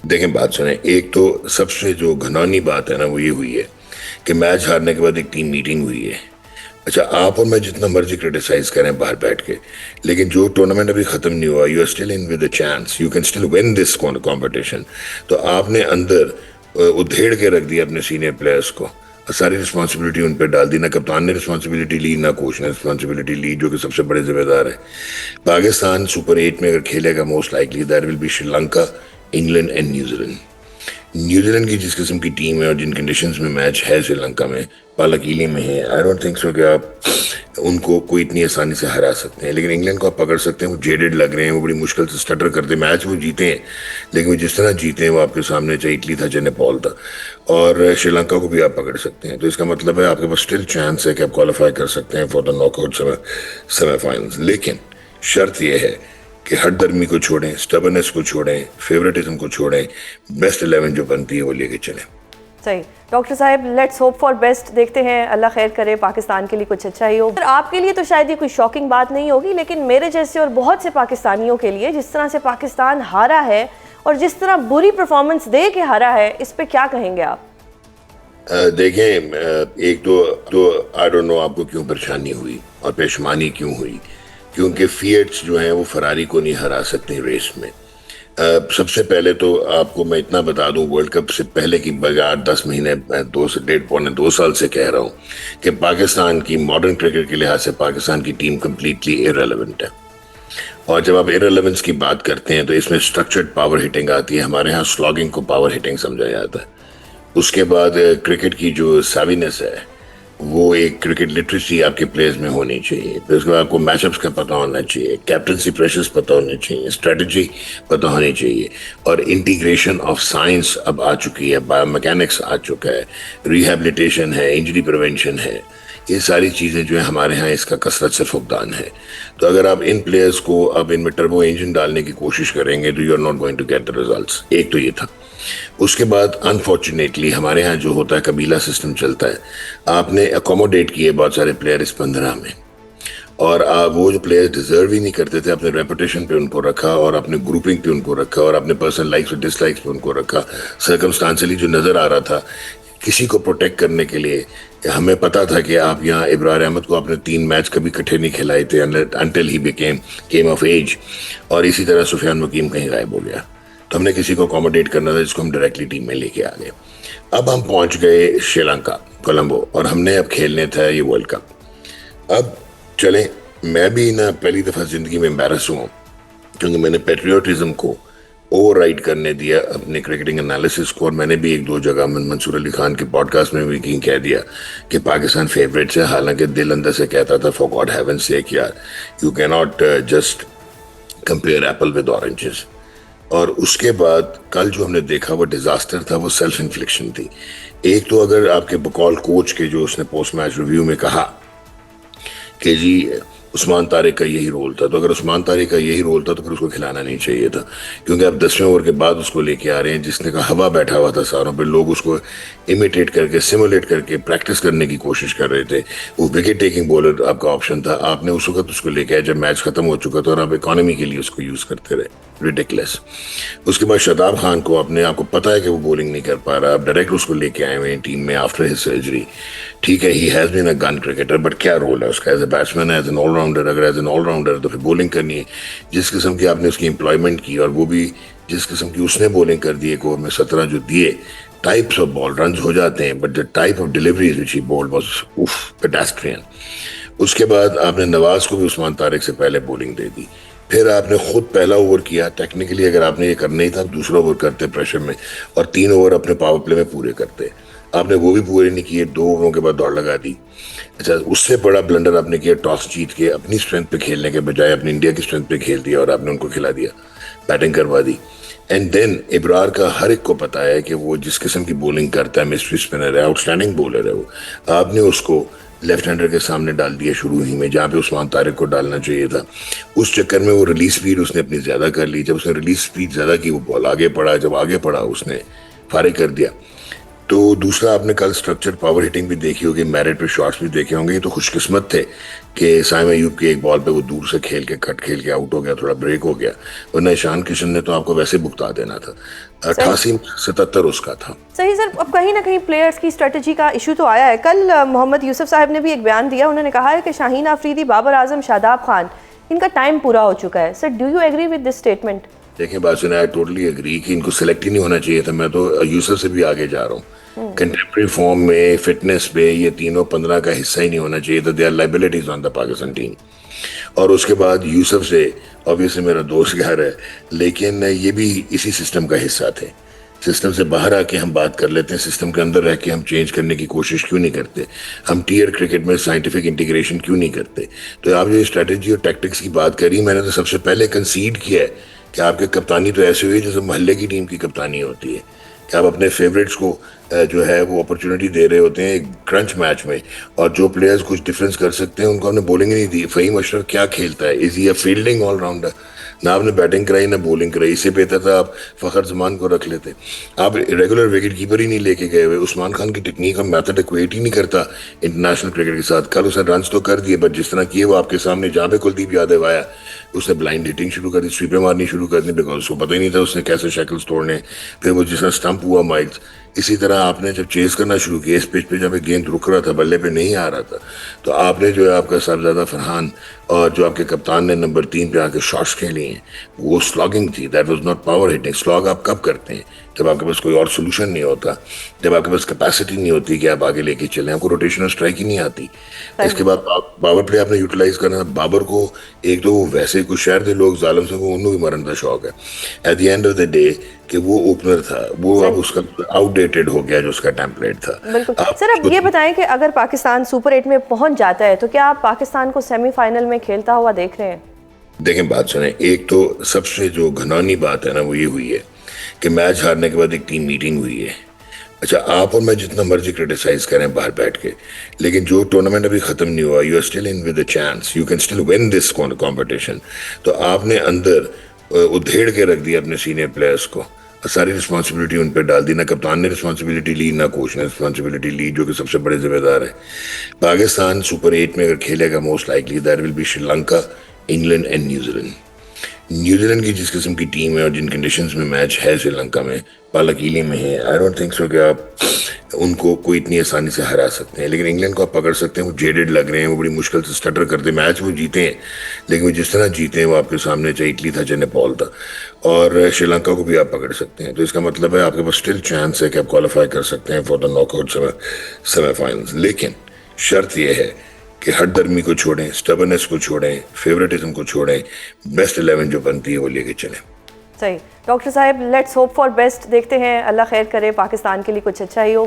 देखें, बात सुने। एक तो सबसे जो घिनौनी बात है ना, वो ये हुई है कि मैच हारने के बाद एक टीम मीटिंग हुई है। अच्छा, आप और मैं जितना मर्जी क्रिटिसाइज करें बाहर बैठ के, लेकिन जो टूर्नामेंट अभी खत्म नहीं हुआ, you are still in with a chance, you can still win this competition. तो आपने अंदर उधेड़ के रख दिया अपने सीनियर प्लेयर्स को, और सारी रिस्पॉन्सिबिलिटी उन पर डाल दी। ना कप्तान ने रिस्पॉन्सिबिलिटी ली, ना कोच ने रिस्पॉन्सिबिलिटी ली, जो कि सबसे बड़े जिम्मेदार है। पाकिस्तान सुपर 8 में अगर खेलेगा, most likely that will be Sri Lanka, England and New Zealand. New Zealand की जिस किस्म की टीम है और जिन कंडीशंस में मैच है श्रीलंका में, पालाकीली में है, आई डोंट थिंक सो कि आप उनको कोई इतनी आसानी से हरा सकते हैं। लेकिन इंग्लैंड को आप पकड़ सकते हैं। वो जेडेड लग रहे हैं, वो बड़ी मुश्किल से स्टटर करते मैच वो जीते हैं, लेकिन वो जिस तरह जीते हैं वो आपके सामने चाहे इटली था चाहे नेपाल था। और श्रीलंका को भी आप पकड़ सकते हैं। तो इसका मतलब है आपके पास स्टिल चांस है कि आप क्वालिफाई कर सकते हैं फॉर द नॉकआउट सेमीफाइनल्स। लेकिन शर्त यह है कि हट दर्मी को छोड़ें, स्टबरनेस को छोड़ें, फेवरेटिज्म को छोड़ें, बेस्ट 11 जो बनती है वो लेके चलें। सही। डॉक्टर साहब, लेट्स होप फॉर बेस्ट। देखते हैं, अल्लाह खैर करे, पाकिस्तान के लिए कुछ अच्छा ही हो। आपके लिए तो शायद ये कोई शॉकिंग बात नहीं होगी, लेकिन मेरे जैसे और बहुत से पाकिस्तानियों के लिए, जिस तरह से पाकिस्तान हारा है और जिस तरह बुरी परफॉर्मेंस दे के हारा है, इस पे क्या कहेंगे आप? देखें, एक तो आई डोंट नो आपको क्यों परेशानी हुई और पेशमानी क्यों हुई, क्योंकि फिएट्स जो हैं वो फरारी को नहीं हरा सकते रेस में। सबसे पहले तो आपको मैं इतना बता दूं, वर्ल्ड कप से पहले की बजाय 10 महीने, 2 से 1.5 पौने 2 साल से कह रहा हूं कि पाकिस्तान की मॉडर्न क्रिकेट के लिहाज से पाकिस्तान की टीम कंप्लीटली इररेलेवेंट है। और जब आप इररेलेवेंस की बात करते हैं तो इसमें स्ट्रक्चर्ड पावर हिटिंग आती है। हमारे यहाँ स्लॉगिंग को पावर हिटिंग समझा जाता है। उसके बाद क्रिकेट की जो साविनेस है, वो एक क्रिकेट लिटरेसी आपके प्लेयर्स में होनी चाहिए। फिर उसके बाद आपको मैचअप्स का पता होना चाहिए, कैप्टनसी प्रेशर्स पता होने चाहिए, स्ट्रेटजी पता होनी चाहिए, और इंटीग्रेशन ऑफ साइंस अब आ चुकी है, बायोमैकेनिक्स आ चुका है, रिहैबिलिटेशन है, इंजरी प्रिवेंशन है। ये सारी चीज़ें जो है हमारे यहाँ इसका कसरत से फुकदान है। तो अगर आप इन प्लेयर्स को अब इनमें टर्बो इंजन डालने की कोशिश करेंगे तो you are not going to get the results. एक तो ये था। उसके बाद अनफॉर्चुनेटली हमारे यहाँ जो होता है, कबीला सिस्टम चलता है। आपने अकोमोडेट किए बहुत सारे प्लेयर इस 15 में, और वो जो प्लेयर्स डिजर्व ही नहीं करते थे, अपने रेपुटेशन पे उनको रखा और अपने ग्रुपिंग पे उनको रखा और अपने पर्सनल लाइक्स और डिसलाइक्स पे उनको रखा। सर्कमस्टांशियली जो नजर आ रहा था, किसी को प्रोटेक्ट करने के लिए, हमें पता था कि आप यहाँ इब्रार अहमद को आपने 3 मैच कभी इकट्ठे नहीं खिलाए थे until he became came of age, और इसी तरह सुफियान वकीम कहीं गायब हो गया। तो हमने किसी को अकोमोडेट करना था जिसको हम डायरेक्टली टीम में लेके आ गए। अब हम पहुंच गए श्रीलंका, कोलंबो, और हमने अब खेलने था ये वर्ल्ड कप। अब चलें, मैं भी ना पहली दफा जिंदगी में एम्बैरस हुआ, क्योंकि मैंने पेट्रियोटिज्म को ओवर राइड करने दिया अपने क्रिकेटिंग एनालिसिस को। और मैंने भी 1-2 जगह मंसूर अली खान के पॉडकास्ट में भी कह दिया कि पाकिस्तान फेवरेट है, हालांकि दिल अंदर से कहता था फॉर गॉड हेवन सेक यार, you can not just compare Apple with oranges. और उसके बाद कल जो हमने देखा वो डिजास्टर था, वो सेल्फ इन्फ्लिक्शन थी। एक तो अगर आपके बकौल कोच के जो उसने पोस्ट मैच रिव्यू में कहा कि जी उस्मान तारिक का यही रोल था, तो अगर उस्मान तारिक का यही रोल था तो फिर उसको खिलाना नहीं चाहिए था, क्योंकि आप 10वें ओवर के बाद उसको लेके आ रहे हैं जिसने का हवा बैठा हुआ था सारों पे। लोग उसको इमिटेट करके, सिमुलेट करके प्रैक्टिस करने की कोशिश कर रहे थे। वो विकेट टेकिंग बॉलर आपका ऑप्शन था, आपने उस वक्त उसको लेके आया जब मैच खत्म हो चुका था, और आप इकोनॉमी के लिए उसको यूज करते रहे। रिडिकुलस। उसके बाद शताब खान को आपको पता है कि वो बॉलिंग नहीं कर पा रहा, आप डायरेक्ट उसको लेके आए हुए हैं टीम में आफ्टर हिज सर्जरी। ठीक है, he has been a gun cricketer, but क्या रोल है उसका as a batsman, as an all-rounder? अगर एज एन ऑलराउंडर तो फिर बॉलिंग करनी है। जिस किस्म की आपने उसकी एम्प्लॉयमेंट की, और वो भी जिस किस्म की उसने बॉलिंग कर दी, एक ओवर में 17 जो दिए, टाइप्स ऑफ बॉल रन हो जाते हैं, but the type of deliveries which he bowled was of pedestrian. उसके बाद आपने नवाज को भी उस्मान तारिक से पहले बॉलिंग दे दी। फिर आपने खुद पहला ओवर किया। टेक्निकली अगर आपने ये करना ही था, दूसरा ओवर करते प्रेशर में, और 3 ओवर अपने पावर प्ले में पूरे करते। आपने वो भी पूरे नहीं किए, 2 ओवरों के बाद दौड़ लगा दी। अच्छा, उससे बड़ा ब्लंडर आपने किया, टॉस जीत के अपनी स्ट्रेंथ पे खेलने के बजाय अपनी इंडिया की स्ट्रेंथ पे खेल दिया और आपने उनको खिला दिया, बैटिंग करवा दी। एंड देन इब्रार का हर एक को पता है कि वो जिस किस्म की बॉलिंग करता है, मिस्ट्री स्पिनर है, आउटस्टैंडिंग बॉलर है वो। आपने उसको लेफ्ट हैंडर के सामने डाल दिया शुरू ही में, जहाँ पे उस्मान तारिक को डालना चाहिए था। उस चक्कर में वो रिलीज स्पीड उसने अपनी ज्यादा कर ली। जब उसने रिलीज स्पीड ज्यादा की, वो बॉल आगे पड़ा, जब आगे पड़ा उसने फारिग कर दिया। तो दूसरा, आपने कल स्ट्रक्चर पावर हिटिंग भी देखी होगी, मेरिट पे शॉट्स भी देखे होंगे। ये तो खुशकिस्मत थे कि साइम अयूब की एक बॉल पे वो दूर से खेल के कट खेल के आउट हो गया, थोड़ा ब्रेक हो गया, वरना ईशान किशन ने तो आपको वैसे भुगता देना था। 88-77 उसका था। सही सर, अब कहीं ना कहीं प्लेयर्स की स्ट्रेटजी का इशू तो आया है। कल मोहम्मद यूसुफ साहब ने भी एक बयान दिया, उन्होंने कहा है कि शाहीन आफरीदी, बाबर आजम, शादाब खान, इनका टाइम पूरा हो चुका है। Sir, do you agree with this statement? देखिए बात सुना, आई टोटली एग्री कि इनको सेलेक्ट ही नहीं होना चाहिए था। मैं तो यूसुफ से भी आगे जा रहा हूँ। कंटेम्प्रेरी फॉर्म में, फिटनेस पे ये तीनों 15 का हिस्सा ही नहीं होना चाहिए था। They are liabilities on the Pakistan team. और उसके बाद यूसुफ से ऑब्वियसली मेरा दोस्त यार है, लेकिन ये भी इसी सिस्टम का हिस्सा थे। सिस्टम से बाहर आके हम बात कर लेते हैं, सिस्टम के अंदर रह के हम चेंज करने की कोशिश क्यों नहीं करते? हम टीयर क्रिकेट में साइंटिफिक इंटीग्रेशन क्यों नहीं करते? तो आप जो स्ट्रेटेजी और टैक्टिक्स की बात करी, मैंने तो सबसे पहले कंसीड किया है कि आपकी कप्तानी तो ऐसी हुई जैसे मोहल्ले की टीम की कप्तानी होती है, कि आप अपने फेवरेट्स को जो है वो अपॉर्चुनिटी दे रहे होते हैं एक क्रंच मैच में, और जो प्लेयर्स कुछ डिफरेंस कर सकते हैं उनको आपने बॉलिंग नहीं दी। फ़हीम अशरफ क्या खेलता है? Is he a fielding all-rounder? ना आपने बैटिंग कराई ना बॉलिंग कराई। इससे बेहतर था आप फ़खर जमान को रख लेते। आप रेगुलर विकेट कीपर ही नहीं लेके गए हुए। उस्मान खान की टेक्निक और मैथड इक्वेट ही नहीं करता इंटरनेशनल क्रिकेट के साथ। कल उसने रन तो कर दिए, बट जिस तरह किए वो आपके सामने, जहाँ पे कुलदीप यादव आया उसने ब्लाइंड हिटिंग शुरू कर दी, स्वीपर मारनी शुरू कर दी, बिकॉज उसको पता ही नहीं था उसने कैसे शैकल्स तोड़ने। फिर वो जिस तरह स्टंप हुआ माइक्स, इसी तरह आपने जब चेस करना शुरू किया इस पिच पे, जब गेंद रुक रहा था, बल्ले पे नहीं आ रहा था, तो आपने जो है आपका साहबजादा फरहान और जो आपके कप्तान ने नंबर 3 पे आके शॉट्स खेले हैं, वो स्लॉगिंग थी। That was not power hitting. Slog आप कब करते हैं? जब आपके पास कोई और सोल्यूशन नहीं होता, जब आपके पास कैपेसिटी नहीं होती कि आप आगे लेके चलें, आपको रोटेशनल स्ट्राइक ही नहीं आती। इसके बाद पावर प्ले आपने यूटिलाइज करना। बाबर को एक तो वो वैसे कुछ शहर के लोग जालिम से उन्होंने भी मरन का शौक है at the end of the day कि वो ओपनर था, वो अब उसका आउटडेटेड हो गया जो उसका टेम्पलेट था। बिल्कुल सर, अब ये बताएं कि अगर पाकिस्तान सुपर 8 में पहुंच जाता है तो क्या आप पाकिस्तान को सेमीफाइनल में खेलता हुआ देख रहे हैं? देखें बात सुने, एक तो सबसे जो घिनौनी बात है ना वो ये हुई है कि मैच हारने के बाद एक टीम मीटिंग हुई है। अच्छा, आप और मैं जितना मर्जी क्रिटिसाइज करें बाहर बैठ के, लेकिन जो टूर्नामेंट अभी खत्म नहीं हुआ, you are still in with a chance, you can still win this competition. तो आपने अंदर उधेड़ के रख दिया अपने सीनियर प्लेयर्स को, सारी रिस्पॉन्सिबिलिटी उन पर डाल दी। ना कप्तान ने रिस्पॉन्सिबिलिटी ली, ना कोच ने रिस्पॉन्सिबिलिटी ली, जो कि सबसे बड़े जिम्मेदार है। पाकिस्तान सुपर 8 में अगर खेलेगा, most likely that will be Sri Lanka, England and New Zealand. New Zealand की जिस किस्म की टीम है और जिन कंडीशंस में मैच है श्रीलंका में, पालकीली में है, आई डोंट थिंक सो कि आप उनको कोई इतनी आसानी से हरा सकते हैं। लेकिन इंग्लैंड को आप पकड़ सकते हैं, वो जेडेड लग रहे हैं, वो बड़ी मुश्किल से स्टटर करते हैं। मैच वो जीते हैं, लेकिन वो जिस तरह जीते हैं वो आपके सामने चाहे इटली था चाहे नेपाल था। और श्रीलंका को भी आप पकड़ सकते हैं। तो इसका मतलब है आपके पास स्टिल चांस है कि आप क्वालिफाई कर सकते हैं फॉर द नॉकआउट सेमीफाइनल्स। लेकिन शर्त यह है कि हठधर्मी को छोड़ें, स्टबरनेस को छोड़ें, फेवरेटिज्म को छोड़ें, बेस्ट 11 जो बनती है वो लेके चलें। सही डॉक्टर साहब, लेट्स होप फॉर बेस्ट। देखते हैं, अल्लाह खैर करे, पाकिस्तान के लिए कुछ अच्छा ही हो।